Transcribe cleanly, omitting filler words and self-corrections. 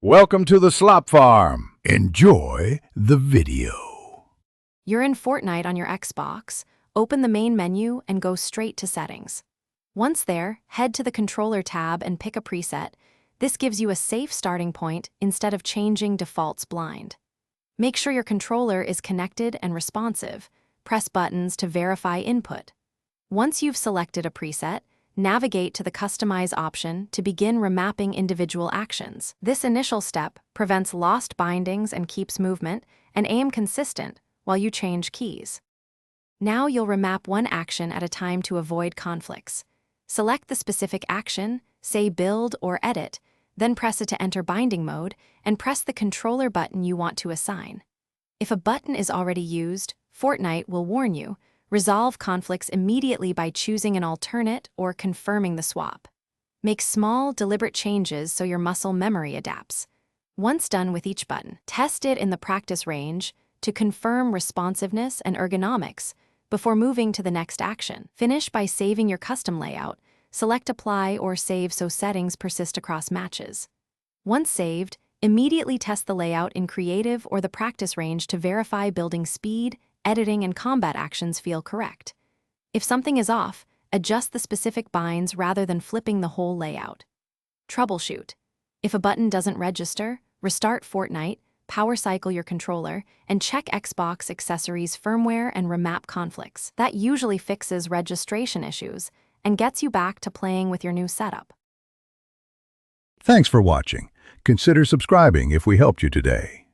Welcome to the Slop Farm. Enjoy the video. You're in Fortnite on your Xbox. Open the main menu and go straight to Settings. Once there, head to the Controller tab and pick a preset. This gives you a safe starting point instead of changing defaults blind. Make sure your controller is connected and responsive. Press buttons to verify input. Once you've selected a preset, navigate to the Customize option to begin remapping individual actions. This initial step prevents lost bindings and keeps movement and aim consistent while you change keys. Now you'll remap one action at a time to avoid conflicts. Select the specific action, say Build or Edit, then press it to enter binding mode and press the controller button you want to assign. If a button is already used, Fortnite will warn you. Resolve conflicts immediately by choosing an alternate or confirming the swap. Make small, deliberate changes so your muscle memory adapts. Once done with each button, test it in the practice range to confirm responsiveness and ergonomics before moving to the next action. Finish by saving your custom layout. Select Apply or Save so settings persist across matches. Once saved, immediately test the layout in Creative or the practice range to verify building speed, editing, and combat actions feel correct. If something is off, adjust the specific binds rather than flipping the whole layout. Troubleshoot. If a button doesn't register, restart Fortnite, power cycle your controller, and check Xbox accessories firmware and remap conflicts. That usually fixes registration issues and gets you back to playing with your new setup. Thanks for watching. Consider subscribing if we helped you today.